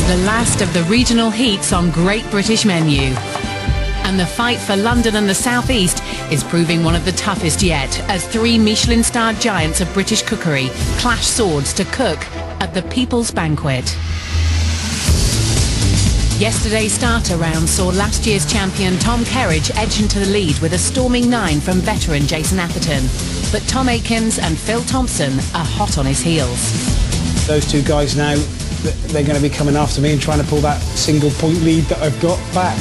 The last of the regional heats on Great British Menu. And the fight for London and the South East is proving one of the toughest yet, as 3 Michelin-starred giants of British cookery clash swords to cook at the People's Banquet. Yesterday's starter round saw last year's champion Tom Kerridge edge into the lead with a storming 9 from veteran Jason Atherton. But Tom Aikens and Phil Thompson are hot on his heels. Those 2 guys now, they're going to be coming after me and trying to pull that single point lead that I've got back.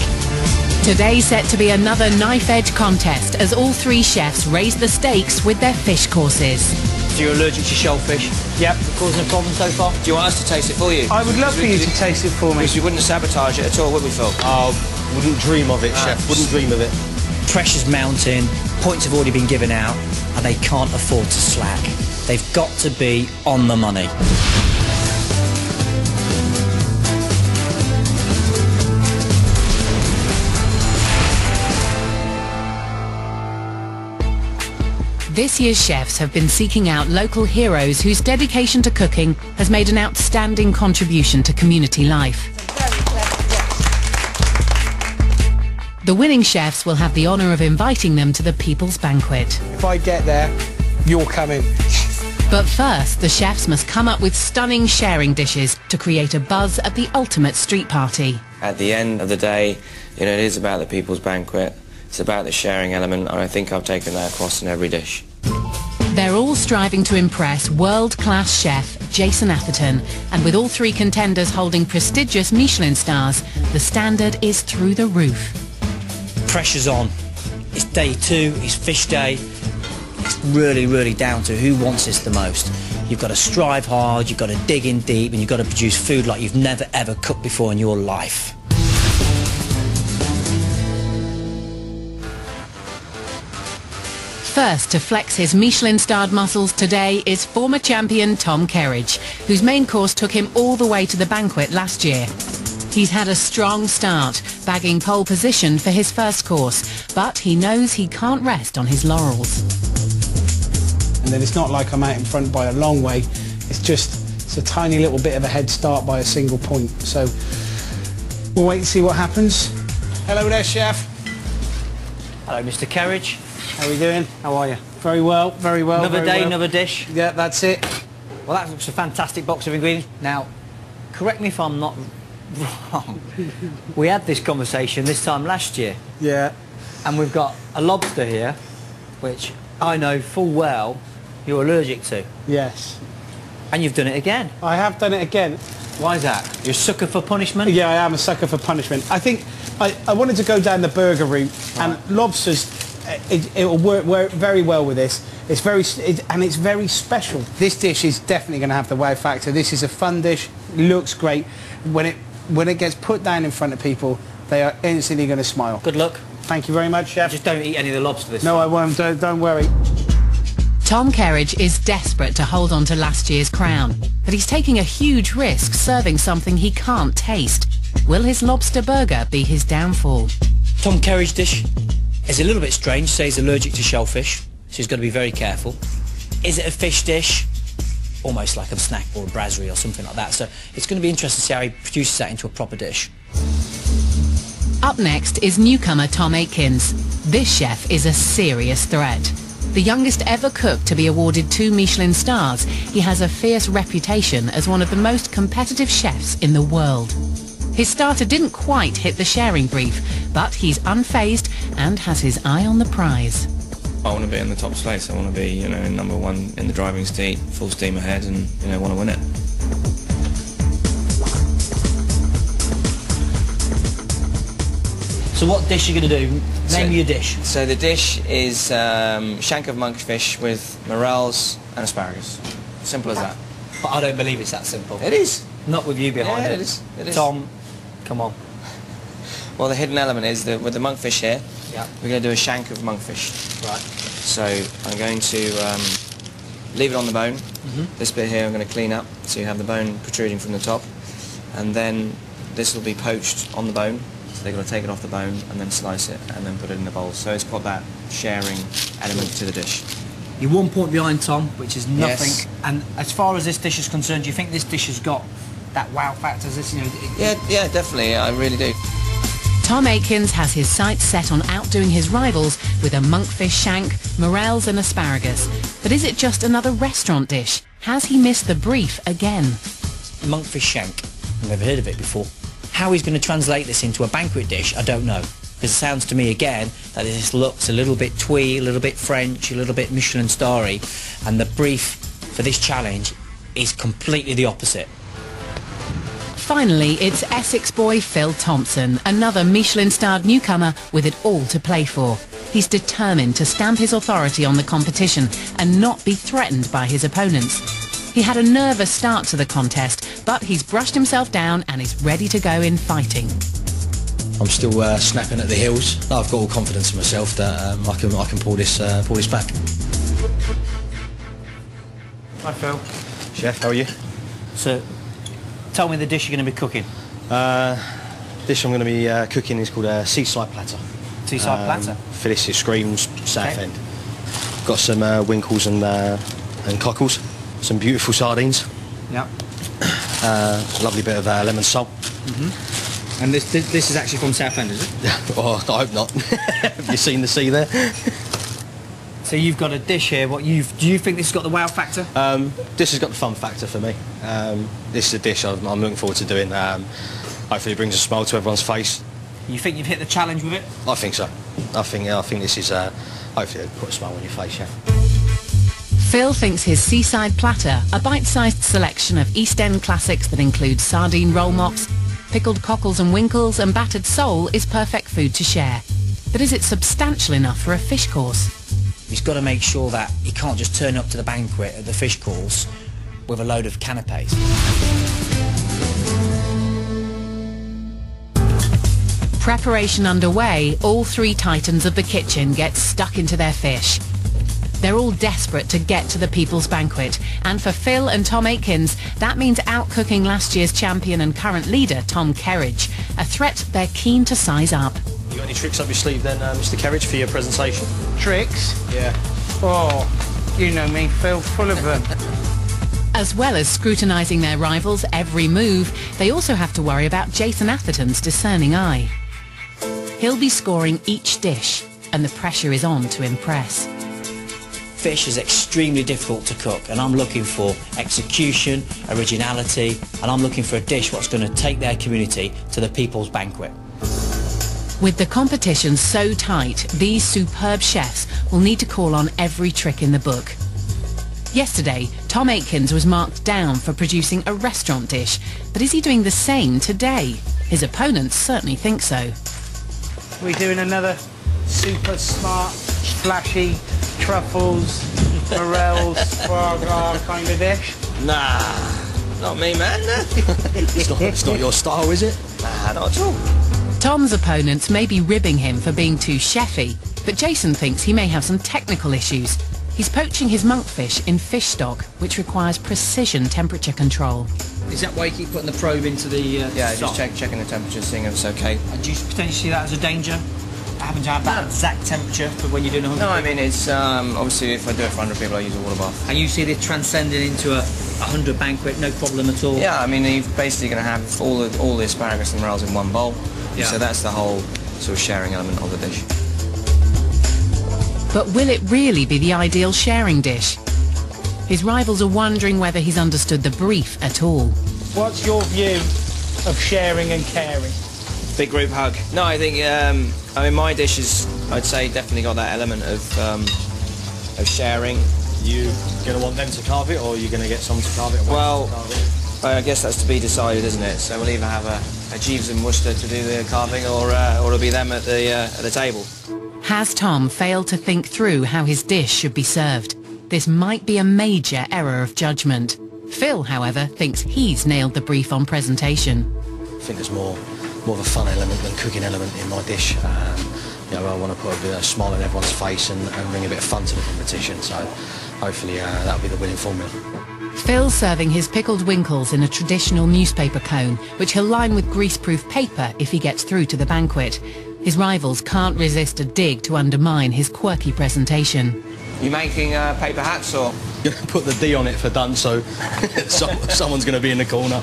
Today's set to be another knife-edge contest as all 3 chefs raise the stakes with their fish courses. So you're allergic to shellfish? Yep. Causing a problem so far? Do you want us to taste it for you? I would love for you to taste it for me. Because we wouldn't sabotage it at all, would we, Phil? Oh, wouldn't dream of it, Chef. Wouldn't dream of it. Pressure's mounting, points have already been given out, and they can't afford to slack. They've got to be on the money. This year's chefs have been seeking out local heroes whose dedication to cooking has made an outstanding contribution to community life. The winning chefs will have the honour of inviting them to the People's Banquet. If I get there, you're coming. But first, the chefs must come up with stunning sharing dishes to create a buzz at the ultimate street party. At the end of the day, you know, it is about the People's Banquet. It's about the sharing element, and I think I've taken that across in every dish. They're all striving to impress world-class chef Jason Atherton, and with all 3 contenders holding prestigious Michelin stars, the standard is through the roof. Pressure's on. It's day 2, it's fish day. It's really down to who wants this the most. You've got to strive hard, you've got to dig in deep, and you've got to produce food like you've never ever cooked before in your life. First to flex his Michelin-starred muscles today is former champion Tom Kerridge, whose main course took him all the way to the banquet last year. He's had a strong start, bagging pole position for his first course, but he knows he can't rest on his laurels. And then it's not like I'm out in front by a long way, it's a tiny little bit of a head start by a single point. So we'll wait and see what happens. Hello there, Chef. Hello, Mr. Kerridge. How are we doing? How are you? Very well, very well. Another very day, well. another dish. Yeah, that's it. Well, that looks a fantastic box of ingredients. Now, correct me if I'm not wrong. We had this conversation this time last year. Yeah. And we've got a lobster here, which I know full well you're allergic to. Yes. And you've done it again. I have done it again. Why is that? You're a sucker for punishment? Yeah, I am a sucker for punishment. I think I wanted to go down the burger route, and lobsters, it will work very well with this. It's very special. This dish is definitely going to have the wow factor. This is a fun dish, looks great. When it gets put down in front of people, they are instantly going to smile. Good luck. Thank you very much, Chef. Just don't eat any of the lobster this No, time. I won't. Don't worry. Tom Kerridge is desperate to hold on to last year's crown, but he's taking a huge risk serving something he can't taste. Will his lobster burger be his downfall? Tom Kerridge dish is a little bit strange. Say he's allergic to shellfish, so he's got to be very careful. Is it a fish dish? Almost like a snack or a brasserie or something like that. So it's going to be interesting to see how he produces that into a proper dish. Up next is newcomer Tom Aikens. This chef is a serious threat. The youngest ever cook to be awarded 2 Michelin stars, he has a fierce reputation as one of the most competitive chefs in the world. His starter didn't quite hit the sharing brief, but he's unfazed and has his eye on the prize. I want to be in the top place. I want to be, you know, #1 in the driving seat, full steam ahead, and, you know, want to win it. So what dish are you going to do? Name your dish. So the dish is shank of monkfish with morels and asparagus. Simple as that. But I don't believe it's that simple. It is. Not with you behind Yeah, it. it is. It is. Tom, come on. Well, the hidden element is that with the monkfish here, Yeah. we're going to do a shank of monkfish. Right. So I'm going to leave it on the bone. This bit here I'm going to clean up so you have the bone protruding from the top. And then this will be poached on the bone. So they're going to take it off the bone and then slice it and then put it in the bowl. So it's got that sharing element to the dish. You're 1 point behind Tom, which is nothing. Yes. And as far as this dish is concerned, do you think this dish has got that wow factor? Is this, you know, Yeah, definitely. I really do. Tom Aikins has his sights set on outdoing his rivals with a monkfish shank, morels and asparagus. But is it just another restaurant dish? Has he missed the brief again? monkfish shank. I've never heard of it before. How he's going to translate this into a banquet dish, I don't know. Because it sounds to me again that this looks a little bit twee, a little bit French, a little bit Michelin starry, and the brief for this challenge is completely the opposite. Finally, it's Essex boy Phil Thompson, another Michelin-starred newcomer with it all to play for. He's determined to stamp his authority on the competition and not be threatened by his opponents. He had a nervous start to the contest, but he's brushed himself down and is ready to go in fighting. I'm still snapping at the heels. I've got all confidence in myself that I can pull this back. Hi, Phil. Chef, how are you? So, tell me the dish you're going to be cooking. Dish I'm going to be cooking is called a seaside platter. Seaside platter? For this, it screams Southend. Got some winkles and cockles, some beautiful sardines. Yeah. Lovely bit of lemon salt. And this is actually from Southend, is it? Oh, I hope not. Have you seen the sea there? So you've got a dish here. Do you think this has got the wow factor? This has got the fun factor for me. This is a dish I'm looking forward to doing. Hopefully it brings a smile to everyone's face. You think you've hit the challenge with it? I think so. I think this is hopefully it'll put a smile on your face, yeah. Phil thinks his seaside platter, a bite-sized selection of East End classics that include sardine roll mops, pickled cockles and winkles and battered sole, is perfect food to share. But is it substantial enough for a fish course? He's got to make sure that he can't just turn up to the banquet at the fish course with a load of canapes. Preparation underway, all three titans of the kitchen get stuck into their fish. They're all desperate to get to the People's Banquet, and for Phil and Tom Aikins, that means outcooking last year's champion and current leader, Tom Kerridge, a threat they're keen to size up. You got any tricks up your sleeve then, Mr. Kerridge, for your presentation? Tricks? Yeah. Oh, you know me, Phil, full of them. As well as scrutinising their rivals' every move, they also have to worry about Jason Atherton's discerning eye. He'll be scoring each dish, and the pressure is on to impress. Fish is extremely difficult to cook, and I'm looking for execution, originality, and I'm looking for a dish what's going to take their community to the People's Banquet. With the competition so tight, these superb chefs will need to call on every trick in the book. Yesterday, Tom Aikins was marked down for producing a restaurant dish, but is he doing the same today? His opponents certainly think so. We're doing another super smart, flashy, truffles, morels, foie gras kind of dish. Nah, not me, man. It's not your style, is it? Nah, not at all. Tom's opponents may be ribbing him for being too chefy, but Jason thinks he may have some technical issues. He's poaching his monkfish in fish stock, which requires precision temperature control. Is that why you keep putting the probe into the Yeah, stock? just checking the temperature, seeing if it's okay. And do you potentially see that as a danger? Having to have that exact temperature for when you're doing a 100 No, I mean, it's obviously if I do it for 100 people, I use a water bath. And you see this transcending into a 100 banquet, no problem at all? Yeah, I mean, you're basically going to have all the asparagus and morels in one bowl. Yeah. So that's the whole sort of sharing element of the dish. But will it really be the ideal sharing dish? His rivals are wondering whether he's understood the brief at all. What's your view of sharing and caring? Big group hug. No, I think, I mean, my dish is, I'd say, definitely got that element of sharing. You going to want them to carve it, or are you going to get someone to carve it? Well, I guess that's to be decided, isn't it? So we'll either have a Jeeves and Worcester to do the carving, or it'll be them at the table. Has Tom failed to think through how his dish should be served? This might be a major error of judgment. Phil, however, thinks he's nailed the brief on presentation. I think there's more of a fun element than cooking element in my dish. You know, I want to put a bit of a smile on everyone's face and bring a bit of fun to the competition. So hopefully that'll be the winning formula. Phil's serving his pickled winkles in a traditional newspaper cone, which he'll line with greaseproof paper if he gets through to the banquet. His rivals can't resist a dig to undermine his quirky presentation. You making paper hats, or? Put the D on it for done, so someone's going to be in the corner.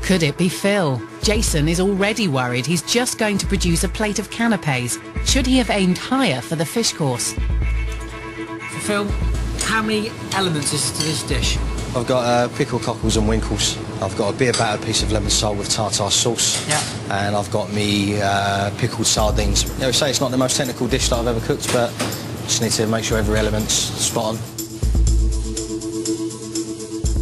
Could it be Phil? Jason is already worried he's just going to produce a plate of canapes. Should he have aimed higher for the fish course? So Phil, how many elements is to this dish? I've got pickled cockles and winkles. I've got a beer battered piece of lemon salt with tartar sauce. Yeah. And I've got me pickled sardines. You know, say it's not the most technical dish that I've ever cooked, but just need to make sure every element's spot on.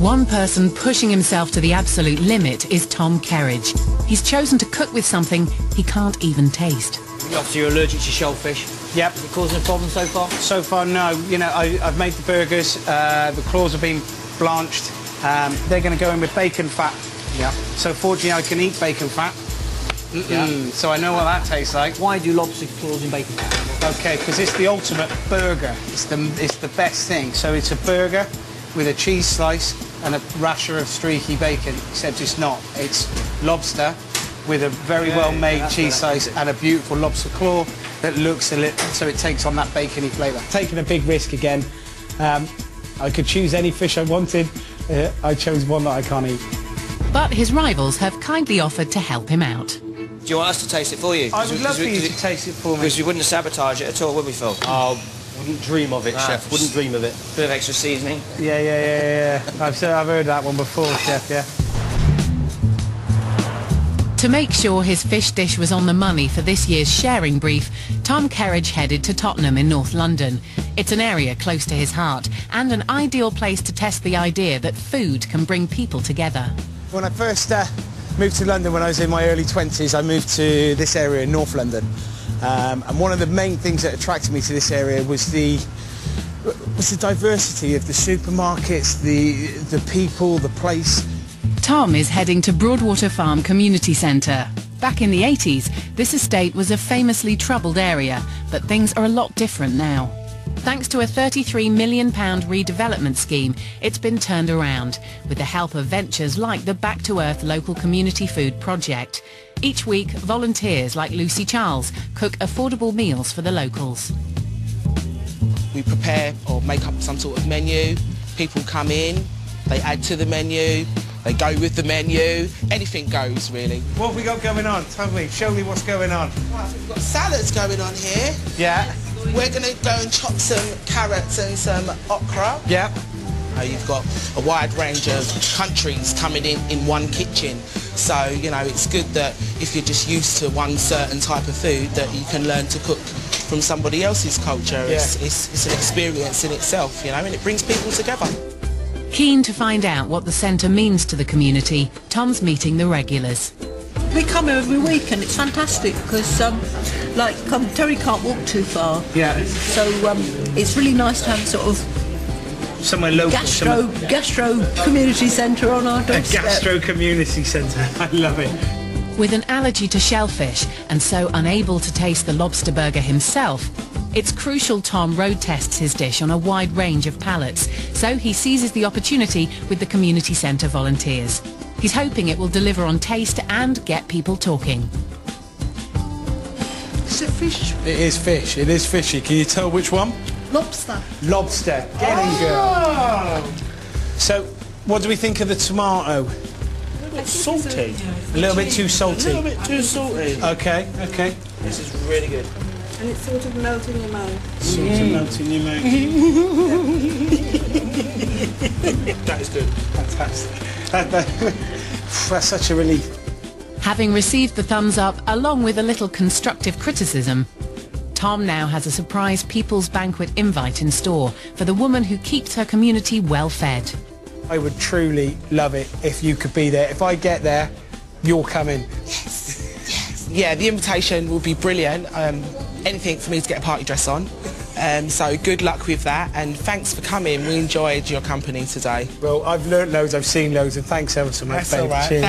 One person pushing himself to the absolute limit is Tom Kerridge. He's chosen to cook with something he can't even taste. Obviously you're allergic to shellfish. Yep. Is it causing a problem so far? So far, no. You know, I've made the burgers. The claws have been blanched. They're going to go in with bacon fat. Yeah. So fortunately, I can eat bacon fat. Yeah. So I know what that tastes like. Why do lobster claws in bacon fat? Okay, because it's the ultimate burger. It's the best thing. So it's a burger with a cheese slice and a rasher of streaky bacon, except it's not. It's lobster with a very well-made cheese slice and a beautiful lobster claw that looks a little, so it takes on that bacony flavour. Taking a big risk again. I could choose any fish I wanted. I chose one that I can't eat. But his rivals have kindly offered to help him out. Do you want us to taste it for you? I would love for you to taste it for me. Because we wouldn't sabotage it at all, would we, Phil? Oh, wouldn't dream of it, Chef. Wouldn't dream of it. Bit of extra seasoning. Yeah. I've heard that one before, Chef, yeah. To make sure his fish dish was on the money for this year's sharing brief, Tom Kerridge headed to Tottenham in North London. It's an area close to his heart and an ideal place to test the idea that food can bring people together. When I first moved to London when I was in my early 20s, I moved to this area in North London. And one of the main things that attracted me to this area was the diversity of the supermarkets, the people, the place. Tom is heading to Broadwater Farm Community Centre. Back in the 80s, this estate was a famously troubled area, but things are a lot different now. Thanks to a £33 million redevelopment scheme, it's been turned around, with the help of ventures like the Back to Earth Local Community Food Project. Each week, volunteers like Lucy Charles cook affordable meals for the locals. We prepare or make up some sort of menu, people come in, they add to the menu, they go with the menu, anything goes really. What have we got going on? Tell me, show me what's going on. Well, we've got salads going on here. Yeah. We're going to go and chop some carrots and some okra. Yeah. You've got a wide range of countries coming in one kitchen. So, you know, it's good that if you're just used to one certain type of food, that you can learn to cook from somebody else's culture. Yeah. It's an experience in itself, you know, and it brings people together. Keen to find out what the centre means to the community, Tom's meeting the regulars. We come here every week and it's fantastic because, Terry can't walk too far. Yeah. So it's really nice to have sort of Somewhere local. gastro community centre on our doorstep. A gastro community centre. I love it. With an allergy to shellfish and so unable to taste the lobster burger himself, it's crucial Tom road tests his dish on a wide range of palates, so he seizes the opportunity with the community centre volunteers. He's hoping it will deliver on taste and get people talking. Is it fish? It is fish. It is fishy. Can you tell which one? Lobster. Lobster. Get in, girl. So, what do we think of the tomato? Salty. A little bit too salty. A little bit too salty. Okay. This is really good. And it's sort of melting your mouth. Sort of melting your mouth. That is good. Fantastic. That's such a relief. Having received the thumbs up along with a little constructive criticism, Tom now has a surprise People's Banquet invite in store for the woman who keeps her community well fed. I would truly love it if you could be there. If I get there, you're coming. Yes. Yeah, the invitation will be brilliant. Anything for me to get a party dress on. So good luck with that, and thanks for coming. We enjoyed your company today. Well, I've learnt loads, I've seen loads, and thanks ever so much, That's all right. Cheers.